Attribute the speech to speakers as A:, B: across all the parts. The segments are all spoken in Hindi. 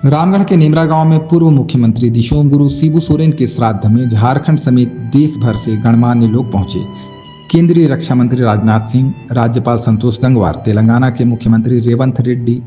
A: रामगढ़ के नेमरा गांव में पूर्व मुख्यमंत्री दिशोम गुरु शिबू सोरेन के श्राद्ध में झारखंड समेत देश भर से गणमान्य लोग पहुंचे। केंद्रीय रक्षा मंत्री राजनाथ सिंह, राज्यपाल संतोष गंगवार, तेलंगाना के मुख्यमंत्री रेवंत रेड्डी,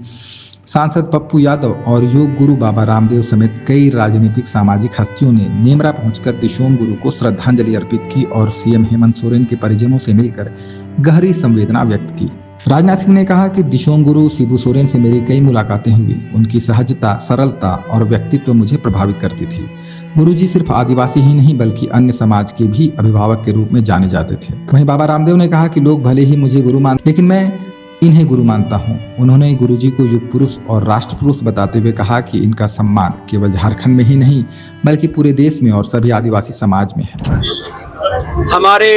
A: सांसद पप्पू यादव और योग गुरु बाबा रामदेव समेत कई राजनीतिक सामाजिक हस्तियों ने नेमरा पहुंचकर दिशोम गुरु को श्रद्धांजलि अर्पित की और सीएम हेमंत सोरेन के परिजनों से मिलकर गहरी संवेदना व्यक्त की। राजनाथ सिंह ने कहा कि दिशोम गुरु शिबू सोरेन से मेरी कई मुलाकातें हुई। उनकी सहजता, सरलता और व्यक्तित्व मुझे प्रभावित करती थी। गुरुजी सिर्फ आदिवासी ही नहीं बल्कि अन्य समाज के भी अभिभावक के रूप में जाने जाते थे। वहीं बाबा रामदेव ने कहा कि लोग भले ही मुझे गुरु मानते, लेकिन मैं इन्हें गुरु मानता हूँ। उन्होंने गुरुजी को युग पुरुष और राष्ट्र पुरुष बताते हुए कहा कि इनका सम्मान केवल झारखंड में ही नहीं बल्कि पूरे देश में और सभी आदिवासी समाज में है।
B: हमारे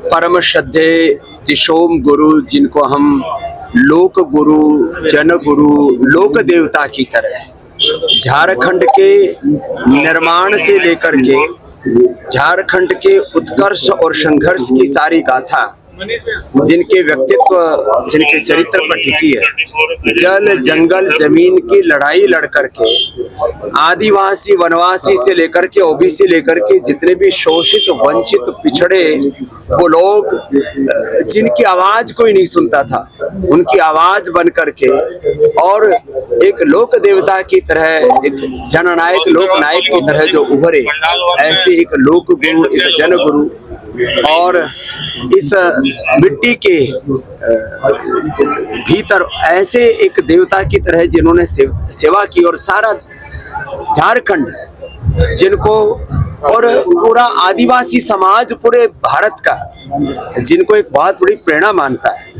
B: परम श्रद्धेय दिशोम गुरु, जिनको हम लोक गुरु, जन गुरु, लोक देवता की तरह झारखंड के निर्माण से लेकर के झारखंड के उत्कर्ष और संघर्ष की सारी गाथा, जिनके व्यक्तित्व, जिनके चरित्र पर टिकी है, जल जंगल जमीन की लड़ाई लड़ करके आदिवासी वनवासी से लेकर के ओबीसी लेकर के जितने भी शोषित वंचित पिछड़े वो लोग जिनकी आवाज कोई नहीं सुनता था, उनकी आवाज बन करके और एक लोक देवता की तरह, एक जननायक लोकनायक की तरह जो उभरे, ऐसे एक लोक गुरु, एक जन गुरु और इस मिट्टी के भीतर ऐसे एक देवता की तरह जिन्होंने सेवा की और सारा झारखंड, जिनको और पूरा आदिवासी समाज पूरे भारत का, जिनको एक बहुत बड़ी प्रेरणा मानता है,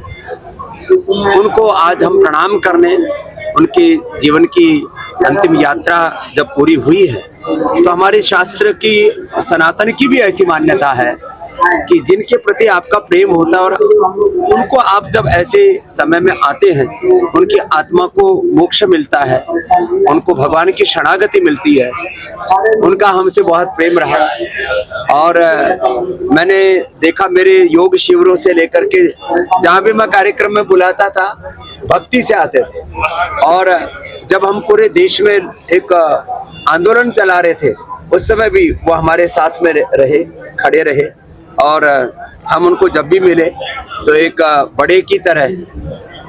B: उनको आज हम प्रणाम करने, उनकी जीवन की अंतिम यात्रा जब पूरी हुई है तो हमारे शास्त्र की, सनातन की भी ऐसी मान्यता है कि जिनके प्रति आपका प्रेम होता है और उनको आप जब ऐसे समय में आते हैं, उनकी आत्मा को मोक्ष मिलता है, उनको भगवान की शरणागति मिलती है, उनका हमसे बहुत प्रेम रहा। और मैंने देखा मेरे योग शिविरों से लेकर के जहाँ भी मैं कार्यक्रम में बुलाता था, भक्ति से आते थे। और जब हम पूरे देश में एक आंदोलन चला रहे थे, उस समय भी वो हमारे साथ में रहे, खड़े रहे और हम उनको जब भी मिले तो एक बड़े की तरह,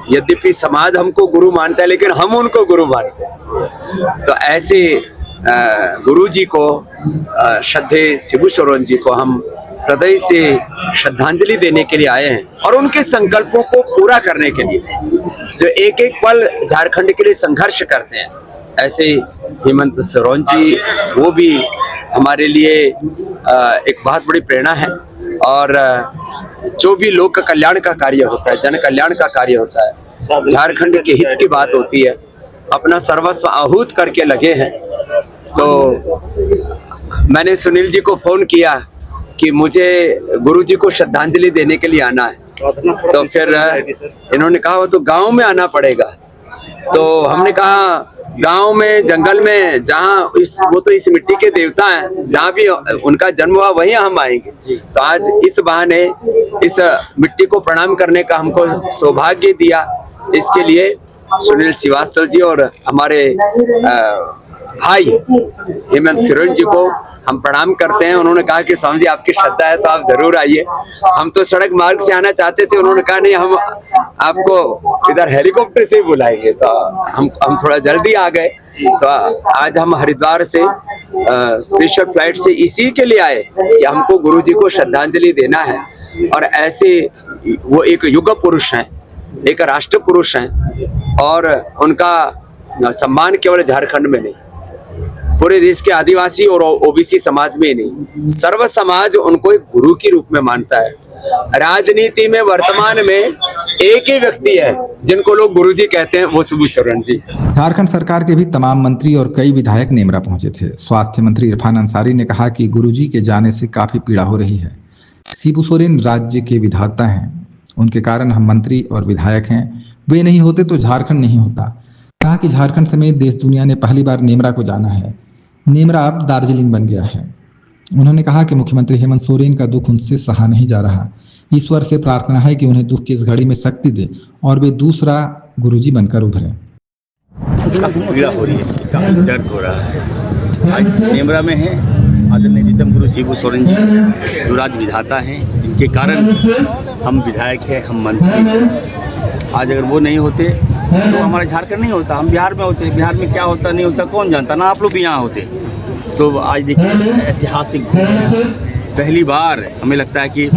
B: यद्यपि समाज हमको गुरु मानता है लेकिन हम उनको गुरु मानते हैं। तो ऐसे गुरु जी को, श्रद्धेय शिबू सोरेन जी को हम हृदय से श्रद्धांजलि देने के लिए आए हैं और उनके संकल्पों को पूरा करने के लिए, जो एक एक पल झारखंड के लिए संघर्ष करते हैं, ऐसे हेमंत सोरेन जी, वो भी हमारे लिए एक बहुत बड़ी प्रेरणा है। और जो भी लोक कल्याण का कार्य होता है, जन कल्याण का कार्य होता है, झारखंड के हित की बात होती है, अपना सर्वस्व आहूत करके लगे हैं। तो मैंने सुनील जी को फोन किया कि मुझे गुरुजी को श्रद्धांजलि देने के लिए आना है, तो फिर इन्होंने कहा वो तो गांव में आना पड़ेगा। तो हमने कहा गांव में, जंगल में, जहाँ वो तो इस मिट्टी के देवता हैं, जहाँ भी उनका जन्म हुआ वहीं हम आएंगे। तो आज इस बहाने इस मिट्टी को प्रणाम करने का हमको सौभाग्य दिया। इसके लिए सुनील श्रीवास्तव जी और हमारे भाई हेमंत सोरेन जी को हम प्रणाम करते हैं। उन्होंने कहा कि स्वामी जी आपकी श्रद्धा है तो आप जरूर आइए। हम तो सड़क मार्ग से आना चाहते थे, उन्होंने कहा नहीं, हम आपको इधर हेलीकॉप्टर से बुलाएंगे। तो हम थोड़ा जल्दी आ गए। तो आज हम हरिद्वार से स्पेशल फ्लाइट से इसी के लिए आए कि हमको गुरु जी को श्रद्धांजलि देना है। और ऐसे वो एक युग पुरुष हैं, एक राष्ट्र पुरुष हैं और उनका सम्मान केवल झारखंड में नहीं, पूरे देश के आदिवासी और ओबीसी समाज में नहीं, सर्व समाज उनको एक गुरु के रूप में मानता है। राजनीति में वर्तमान में एक ही व्यक्ति है जिनको लोग गुरुजी कहते हैं, वो शिबू सोरेन जी।
A: झारखंड सरकार के भी तमाम मंत्री और कई विधायक नेमरा पहुंचे थे। स्वास्थ्य मंत्री इरफान अंसारी ने कहा कि गुरुजी के जाने से काफी पीड़ा हो रही है। शिबू सोरेन राज्य के विधाता हैं, उनके कारण हम मंत्री और विधायक हैं। वे नहीं होते तो झारखंड नहीं होता। कहा कि झारखंड समेत देश दुनिया ने पहली बार नेमरा को जाना है। नेमरा अब दार्जिलिंग बन गया है। उन्होंने कहा कि मुख्यमंत्री हेमंत सोरेन का दुख उनसे सहा नहीं जा रहा। ईश्वर से प्रार्थना है कि उन्हें दुख की इस घड़ी में शक्ति दे और वे दूसरा गुरुजी बनकर उभरे।
C: काफ़ी पीड़ा हो रही है, काफ़ी दर्द हो रहा है। आज नेमरा में है आदरणीय दिसम गुरु शिबू सोरेन जी, जो राज्य विधाता हैं, जिनके कारण हम विधायक हैं, हम मंत्री हैं। आज अगर वो नहीं होते तो हमारा झारखंड नहीं होता, हम बिहार में होते। बिहार में क्या होता नहीं होता कौन जानता, ना आप लोग भी यहाँ होते। तो आज देखिए ऐतिहासिक पहली बार हमें लगता है कि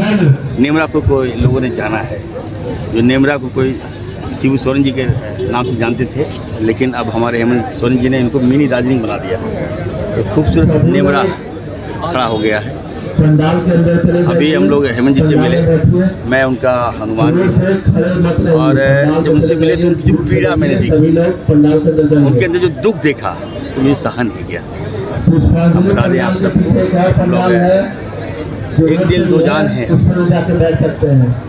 C: नेमरा को कोई लोगों ने जाना है। जो नेमरा को कोई शिबू सोरेन जी के नाम से जानते थे, लेकिन अब हमारे हेमंत सोरेन जी ने इनको मिनी दार्जिलिंग बना दिया। तो खूबसूरत नेमरा खड़ा हो गया है। अभी हम लोग हेमंत जी से मिले, मैं उनका हनुमान भी हूँ, और जब उनसे मिले तो उनकी जो पीड़ा मैंने देखी, उनके अंदर जो दुख देखा तो मुझे सहन नहीं गया। हम बता दें आप सबको, हम लोग एक दिल दो जान है।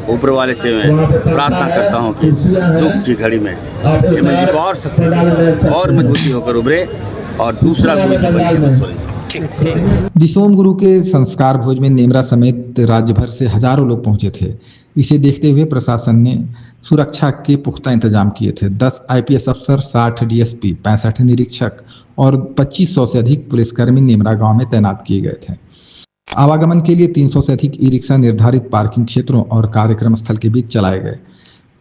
C: ऊपर वाले से मैं प्रार्थना करता हूँ कि इस दुख की घड़ी में हेमंत जी को और शक्ति और मजबूती होकर उभरे और दूसरा गुरु जी बने।
A: दिशोम गुरु के संस्कार भोज में नेमरा समेत राज्य भर से हजारों लोग पहुंचे थे। इसे देखते हुए प्रशासन ने सुरक्षा के पुख्ता इंतजाम किए थे। 10 आईपीएस अफसर, 60 डीएसपी, 65 निरीक्षक और 2500 से अधिक पुलिसकर्मी नेमरा गांव में तैनात किए गए थे। आवागमन के लिए 300 से अधिक ई रिक्शा निर्धारित पार्किंग क्षेत्रों और कार्यक्रम स्थल के बीच चलाए गए।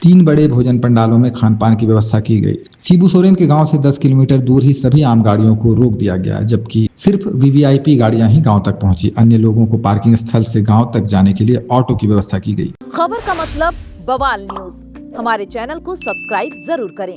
A: 3 बड़े भोजन पंडालों में खान पान की व्यवस्था की गई। शिबू सोरेन के गांव से 10 किलोमीटर दूर ही सभी आम गाड़ियों को रोक दिया गया, जबकि सिर्फ वीवीआईपी गाड़ियां ही गांव तक पहुंची। अन्य लोगों को पार्किंग स्थल से गांव तक जाने के लिए ऑटो की व्यवस्था की गई।
D: खबर का मतलब बवाल न्यूज, हमारे चैनल को सब्सक्राइब जरूर करें।